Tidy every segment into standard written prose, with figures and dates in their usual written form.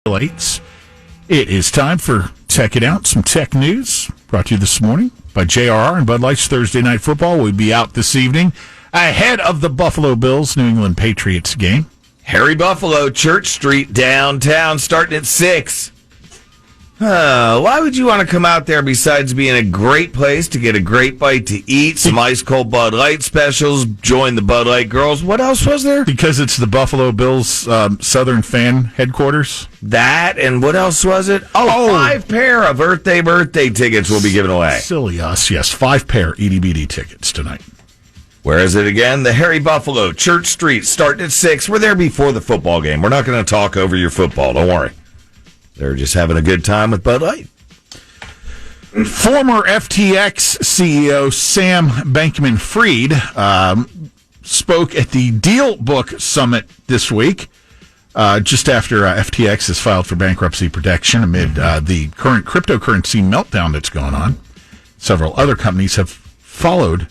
It is time for Tech It Out, some tech news brought to you this morning by JRR and Bud Light's Thursday Night Football. We'll be out this evening ahead of the Buffalo Bills New England Patriots game. Harry Buffalo, Church Street, downtown, starting at 6. Why would you want to come out there besides being a great place to get a great bite to eat, some ice-cold Bud Light specials, join the Bud Light girls? What else was there? Because it's the Buffalo Bills Southern fan headquarters. That, and what else was it? 5 pair of Earth Day birthday tickets will be given away. Silly us, yes. 5 pair EDBD tickets tonight. Where is it again? The Harry Buffalo, Church Street, starting at 6. We're there before the football game. We're not going to talk over your football, don't worry. They're just having a good time with Bud Light. Former FTX CEO Sam Bankman-Fried spoke at the Deal Book Summit this week, just after FTX has filed for bankruptcy protection amid the current cryptocurrency meltdown that's going on. Several other companies have followed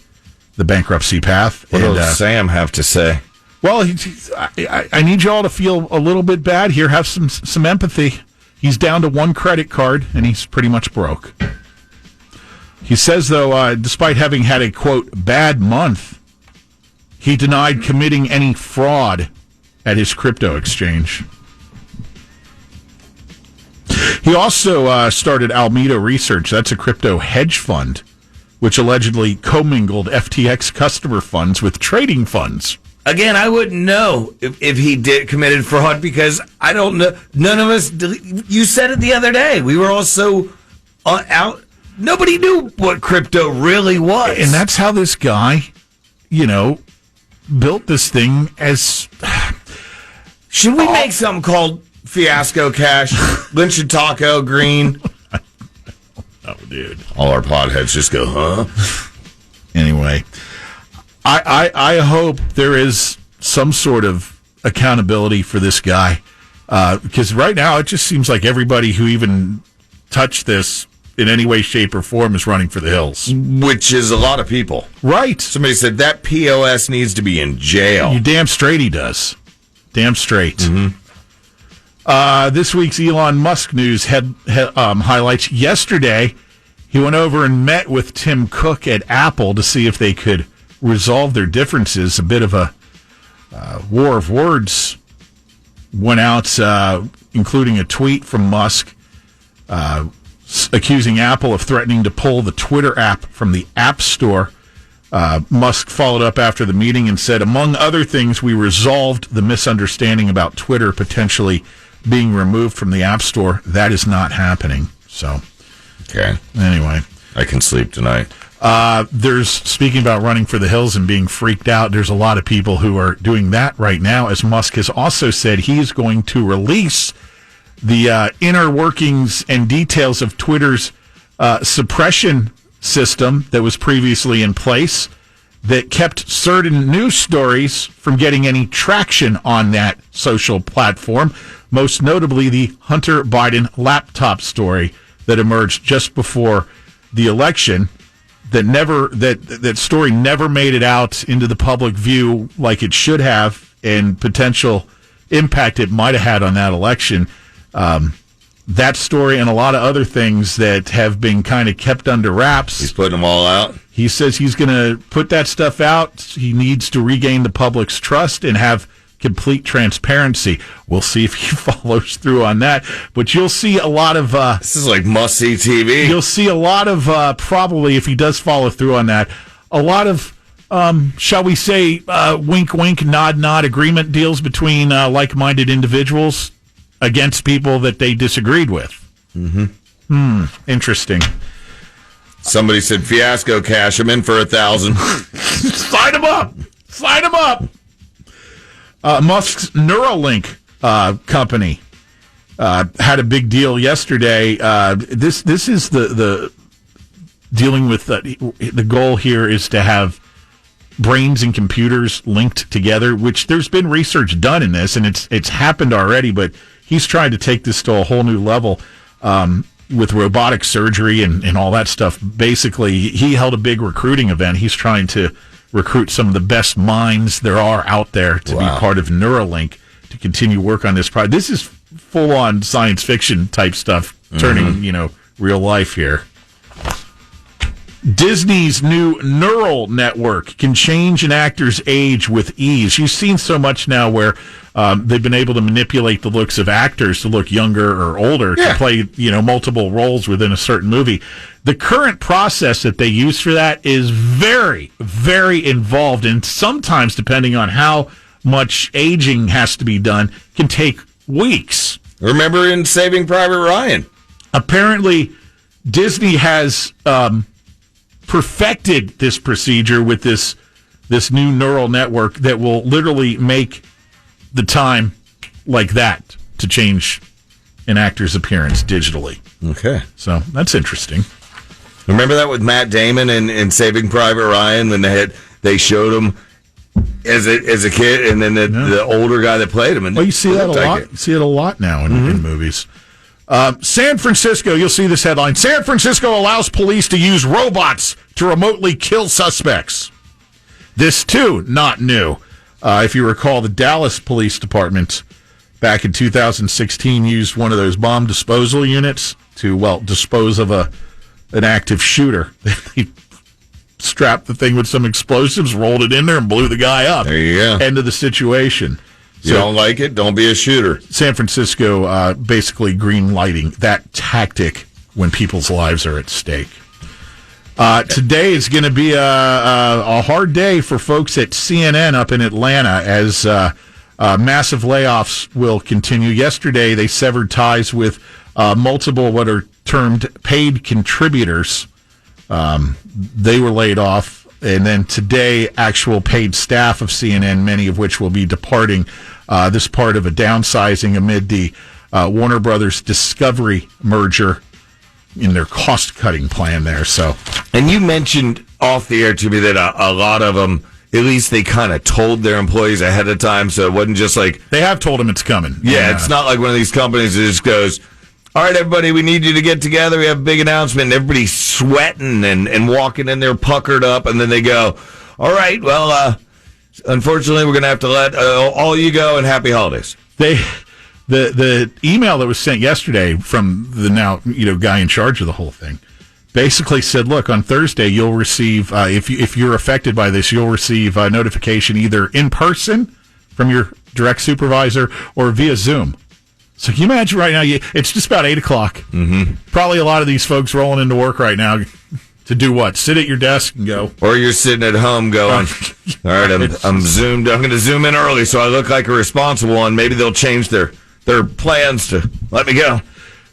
the bankruptcy path. What does Sam have to say? Well, I need you all to feel a little bit bad here. Have some empathy. He's down to one credit card, and he's pretty much broke. He says, though, despite having had a, quote, bad month, he denied committing any fraud at his crypto exchange. He also started Alameda Research. That's a crypto hedge fund, which allegedly commingled FTX customer funds with trading funds. Again, I wouldn't know if he did committed fraud because I don't know. None of us. You said it the other day. We were all so out. Nobody knew what crypto really was, and that's how this guy, built this thing. As should we make something called Fiasco Cash? Lynch and Taco Green. Oh, dude! All our podheads just go, huh? Anyway. I hope there is some sort of accountability for this guy, because right now it just seems like everybody who even touched this in any way, shape, or form is running for the hills. Which is a lot of people. Right. Somebody said that POS needs to be in jail. You damn straight he does. Damn straight. Mm-hmm. This week's Elon Musk news highlights. Yesterday, he went over and met with Tim Cook at Apple to see if they could resolve their differences. A bit of a war of words went out, including a tweet from Musk accusing Apple of threatening to pull the Twitter app from the App Store. Musk followed up after the meeting and said, among other things, we resolved the misunderstanding about Twitter potentially being removed from the App Store. That is not happening. So, okay. Anyway. I can sleep tonight. Speaking about running for the hills and being freaked out, there's a lot of people who are doing that right now, as Musk has also said he is going to release the inner workings and details of Twitter's suppression system that was previously in place that kept certain news stories from getting any traction on that social platform, most notably the Hunter Biden laptop story that emerged just before the election. That story never made it out into the public view like it should have, and potential impact it might have had on that election. That story and a lot of other things that have been kind of kept under wraps. He's putting them all out. He says he's going to put that stuff out. He needs to regain the public's trust and have complete transparency. We'll see if he follows through on that. But you'll see a lot of... this is like must-see TV. You'll see a lot of, probably, if he does follow through on that, a lot of, shall we say, wink-wink, nod-nod agreement deals between like-minded individuals against people that they disagreed with. Mm-hmm. Interesting. Somebody said, Fiasco Cash, I'm in for 1,000. Sign him up! Sign him up! Musk's Neuralink company had a big deal yesterday. This is the dealing with the goal here is to have brains and computers linked together, which there's been research done in this, and it's happened already, but he's trying to take this to a whole new level with robotic surgery and all that stuff. Basically, he held a big recruiting event. He's trying to recruit some of the best minds there are out there to be part of Neuralink to continue work on this project. This is full-on science fiction type stuff turning, real life here. Disney's new neural network can change an actor's age with ease. You've seen so much now where they've been able to manipulate the looks of actors to look younger or older to play, multiple roles within a certain movie. The current process that they use for that is very, very involved, and sometimes, depending on how much aging has to be done, can take weeks. Remember in Saving Private Ryan? Apparently, Disney has perfected this procedure with this new neural network that will literally make the time like that to change an actor's appearance digitally. Okay. So that's interesting. Remember that with Matt Damon in Saving Private Ryan when they showed him as a kid, and then the older guy that played him. And you see that a lot. You see it a lot now in movies. San Francisco, you'll see this headline. San Francisco allows police to use robots to remotely kill suspects. This, too, not new. If you recall, the Dallas Police Department back in 2016 used one of those bomb disposal units to, dispose of an active shooter. They strapped the thing with some explosives, rolled it in there, and blew the guy up. There you go. End of the situation. You don't like it? Don't be a shooter. San Francisco basically green lighting that tactic when people's lives are at stake. Today is going to be a hard day for folks at CNN up in Atlanta as massive layoffs will continue. Yesterday, they severed ties with multiple what are termed paid contributors. They were laid off. And then today, actual paid staff of CNN, many of which will be departing. This part of a downsizing amid the Warner Brothers Discovery merger in their cost-cutting plan there. So, and you mentioned off the air to me that a lot of them, at least they kind of told their employees ahead of time, so it wasn't just like... They have told them it's coming. Yeah, it's not like one of these companies that just goes, all right, everybody, we need you to get together. We have a big announcement. And everybody's sweating and walking in there puckered up, and then they go, all right, well, unfortunately, we're going to have to let all you go, and happy holidays. The email that was sent yesterday from the now guy in charge of the whole thing basically said, look, on Thursday you'll receive if you're affected by this, you'll receive a notification either in person from your direct supervisor or via Zoom. So can you imagine right now? It's just about 8:00. Mm-hmm. Probably a lot of these folks rolling into work right now to do what? Sit at your desk and go. Or you're sitting at home going, all right, I'm zoomed. I'm going to zoom in early so I look like a responsible one. Maybe they'll change their plans to let me go.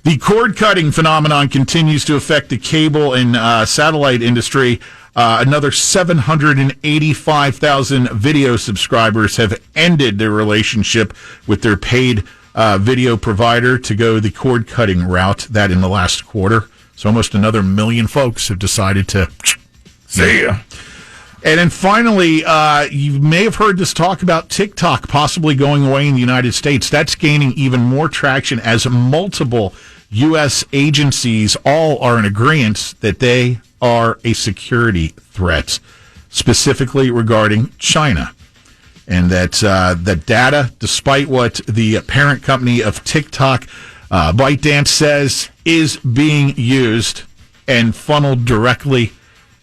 The cord-cutting phenomenon continues to affect the cable and satellite industry. Another 785,000 video subscribers have ended their relationship with their paid video provider to go the cord-cutting route, that in the last quarter. So almost another 1 million folks have decided to see ya. And then finally, you may have heard this talk about TikTok possibly going away in the United States. That's gaining even more traction as multiple U.S. agencies all are in agreement that they are a security threat, specifically regarding China. And that the data, despite what the parent company of TikTok, ByteDance, says, is being used and funneled directly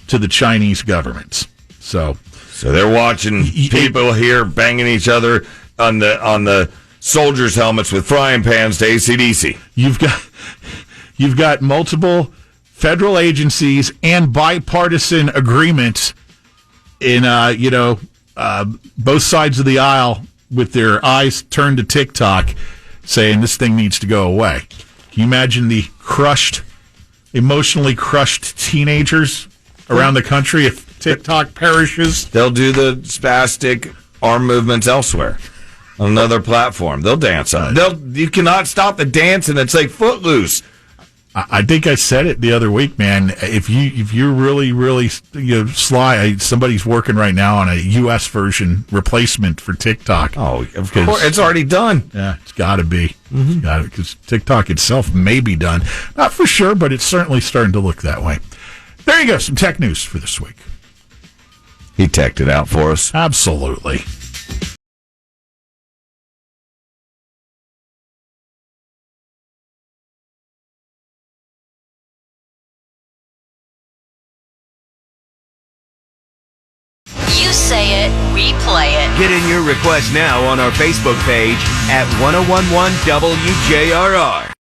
to the Chinese government. So they're watching people here banging each other on the soldiers' helmets with frying pans to AC/DC. You've got multiple federal agencies and bipartisan agreements in both sides of the aisle with their eyes turned to TikTok, saying this thing needs to go away. Can you imagine the emotionally crushed teenagers around the country if TikTok perishes? They'll do the spastic arm movements elsewhere on another platform. They'll dance on it. You cannot stop the dancing. It's like Footloose. I think I said it the other week, man. If you're really, really sly, somebody's working right now on a U.S. version replacement for TikTok. Oh, of course, it's already done. Yeah, it's got to be. Mm-hmm. Got it, because TikTok itself may be done, not for sure, but it's certainly starting to look that way. There you go, some tech news for this week. He teched it out for us. Absolutely. You say it, we play it. Get in your request now on our Facebook page at 1011 WJRR.